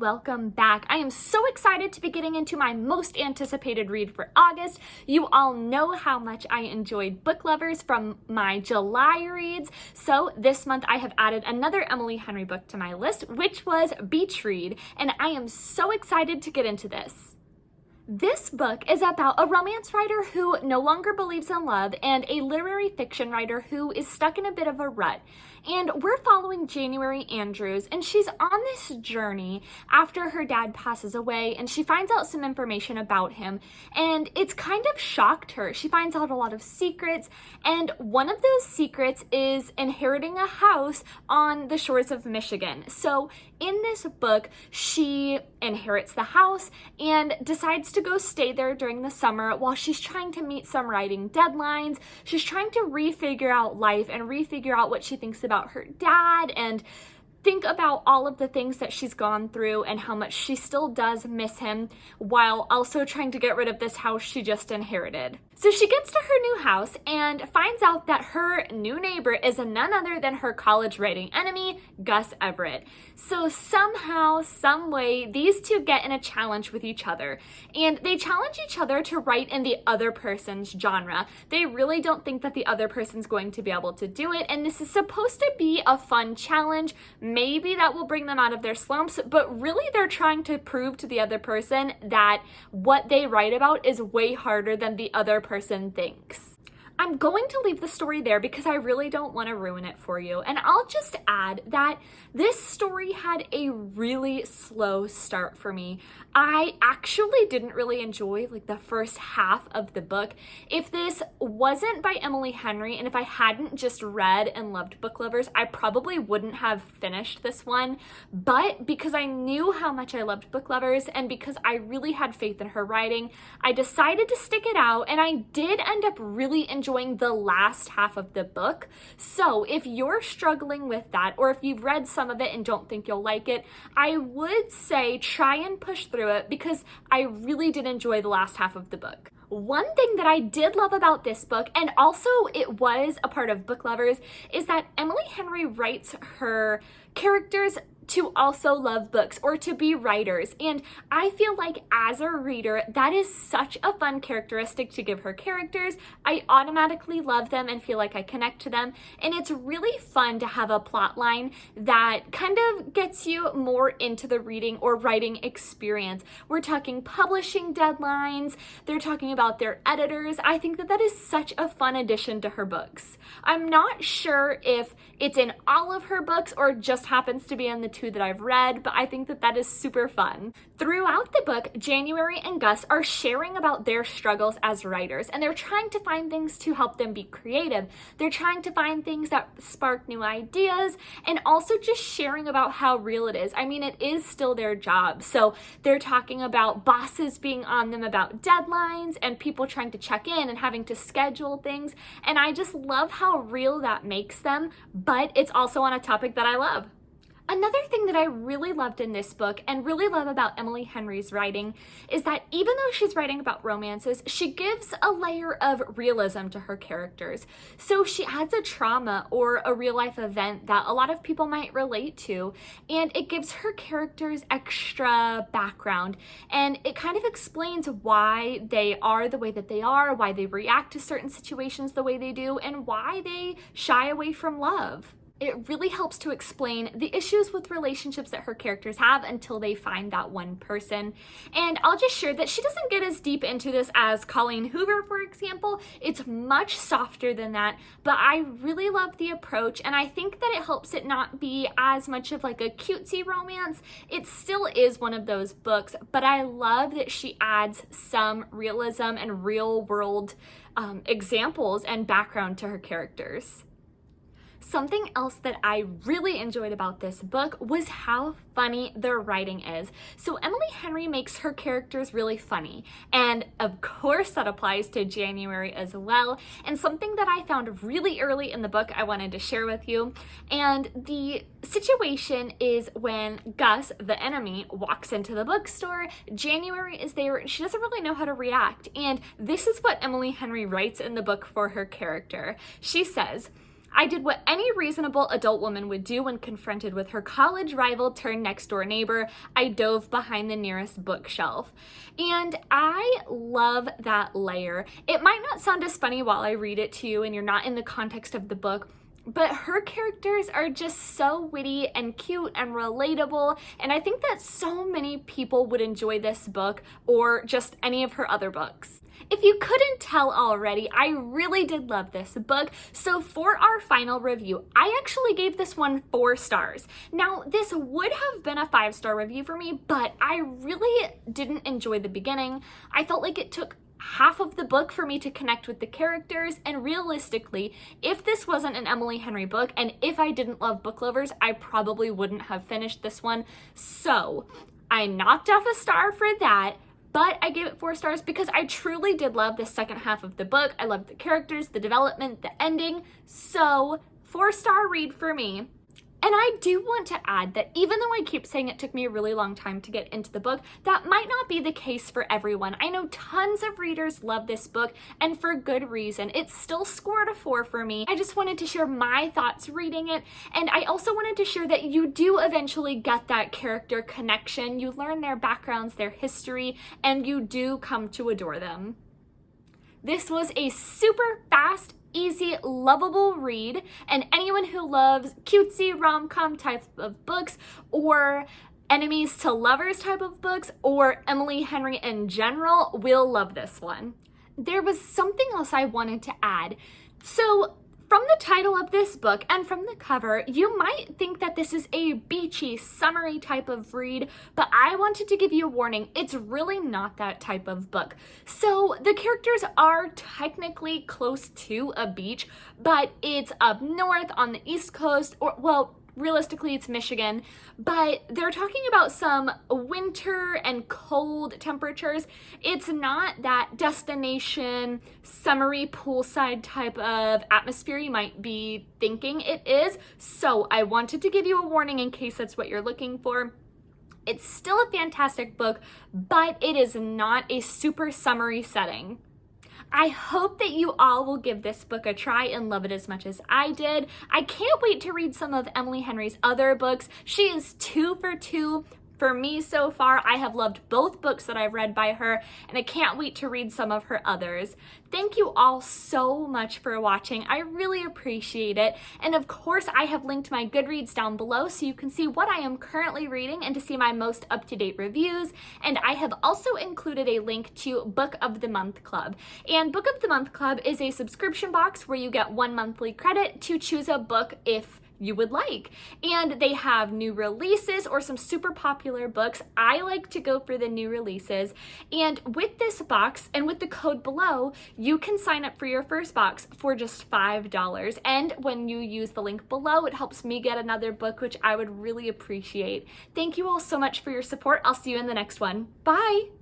welcome back. I am so excited to be getting into my most anticipated read for August. You all know how much I enjoyed Book Lovers from my July reads, so this month I have added another Emily Henry book to my list, which was Beach Read, and I am so excited to get into this. This book is about a romance writer who no longer believes in love and a literary fiction writer who is stuck in a bit of a rut. And we're following January Andrews, and she's on this journey after her dad passes away, and she finds out some information about him, and it's kind of shocked her. She finds out a lot of secrets, and one of those secrets is inheriting a house on the shores of Michigan. So in this book, she inherits the house and decides to go stay there during the summer while she's trying to meet some writing deadlines. She's trying to refigure out life and refigure out what she thinks about her dad and think about all of the things that she's gone through and how much she still does miss him, while also trying to get rid of this house she just inherited. So she gets to her new house and finds out that her new neighbor is none other than her college writing enemy, Gus Everett. So somehow, some way, these two get in a challenge with each other, and they challenge each other to write in the other person's genre. They really don't think that the other person's going to be able to do it, and this is supposed to be a fun challenge. Maybe that will bring them out of their slumps, but really they're trying to prove to the other person that what they write about is way harder than the other person thinks. I'm going to leave the story there because I really don't want to ruin it for you. And I'll just add that this story had a really slow start for me. I actually didn't really enjoy the first half of the book. If this wasn't by Emily Henry, and if I hadn't just read and loved Book Lovers, I probably wouldn't have finished this one. But because I knew how much I loved Book Lovers and because I really had faith in her writing, I decided to stick it out, and I did end up really enjoying the last half of the book. So if you're struggling with that, or if you've read some of it and don't think you'll like it, I would say try and push through it because I really did enjoy the last half of the book. One thing that I did love about this book, and also it was a part of Book Lovers, is that Emily Henry writes her characters to also love books or to be writers. And I feel like as a reader, that is such a fun characteristic to give her characters. I automatically love them and feel like I connect to them. And it's really fun to have a plot line that kind of gets you more into the reading or writing experience. We're talking publishing deadlines. They're talking about their editors. I think that that is such a fun addition to her books. I'm not sure if it's in all of her books or just happens to be in the two that I've read, but I think that that is super fun. Throughout the book, January and Gus are sharing about their struggles as writers, and they're trying to find things to help them be creative. They're trying to find things that spark new ideas, and also just sharing about how real it is. I mean, it is still their job. So they're talking about bosses being on them about deadlines and people trying to check in and having to schedule things. And I just love how real that makes them, but it's also on a topic that I love. Another thing that I really loved in this book and really love about Emily Henry's writing is that even though she's writing about romances, she gives a layer of realism to her characters. So she adds a trauma or a real life event that a lot of people might relate to, and it gives her characters extra background, and it kind of explains why they are the way that they are, why they react to certain situations the way they do, and why they shy away from love. It really helps to explain the issues with relationships that her characters have until they find that one person. And I'll just share that she doesn't get as deep into this as Colleen Hoover, for example. It's much softer than that, but I really love the approach, and I think that it helps it not be as much of a cutesy romance. It still is one of those books, but I love that she adds some realism and real world examples and background to her characters. Something else that I really enjoyed about this book was how funny the writing is. So Emily Henry makes her characters really funny, and of course that applies to January as well. And something that I found really early in the book I wanted to share with you, and the situation is when Gus, the enemy, walks into the bookstore. January is there and she doesn't really know how to react, and this is what Emily Henry writes in the book for her character. She says, I did what any reasonable adult woman would do when confronted with her college rival turned next door neighbor. I dove behind the nearest bookshelf. And I love that layer. It might not sound as funny while I read it to you and you're not in the context of the book, but her characters are just so witty and cute and relatable, and I think that so many people would enjoy this book or just any of her other books. If you couldn't tell already, I really did love this book, so for our final review, I actually gave this one 4 stars. Now, this would have been a 5-star review for me, but I really didn't enjoy the beginning. I felt like it took half of the book for me to connect with the characters, and realistically, if this wasn't an Emily Henry book and if I didn't love book lovers, I probably wouldn't have finished this one. So I knocked off a star for that, but I gave it 4 stars because I truly did love the second half of the book. I loved the characters, the development, the ending. So 4-star read for me. And I do want to add that even though I keep saying it took me a really long time to get into the book, that might not be the case for everyone. I know tons of readers love this book, and for good reason. It still scored a 4 for me. I just wanted to share my thoughts reading it, and I also wanted to share that you do eventually get that character connection. You learn their backgrounds, their history, and you do come to adore them. This was a super fast, easy, lovable read, and anyone who loves cutesy rom-com type of books, or enemies to lovers type of books, or Emily Henry in general will love this one. There was something else I wanted to add. So from the title of this book and from the cover, you might think that this is a beachy, summery type of read, but I wanted to give you a warning. It's really not that type of book. So the characters are technically close to a beach, but it's up north on the East Coast, or well, realistically it's Michigan, but they're talking about some winter and cold temperatures. It's not that destination, summery poolside type of atmosphere you might be thinking it is. So I wanted to give you a warning in case that's what you're looking for. It's still a fantastic book, but it is not a super summery setting. I hope that you all will give this book a try and love it as much as I did. I can't wait to read some of Emily Henry's other books. She is 2 for 2 for me so far. I have loved both books that I've read by her, and I can't wait to read some of her others. Thank you all so much for watching. I really appreciate it. And of course, I have linked my Goodreads down below so you can see what I am currently reading and to see my most up-to-date reviews. And I have also included a link to Book of the Month Club. And Book of the Month Club is a subscription box where you get 1 monthly credit to choose a book if you would like. And they have new releases or some super popular books. I like to go for the new releases. And with this box and with the code below, you can sign up for your first box for just $5. And when you use the link below, it helps me get another book, which I would really appreciate. Thank you all so much for your support. I'll see you in the next one. Bye!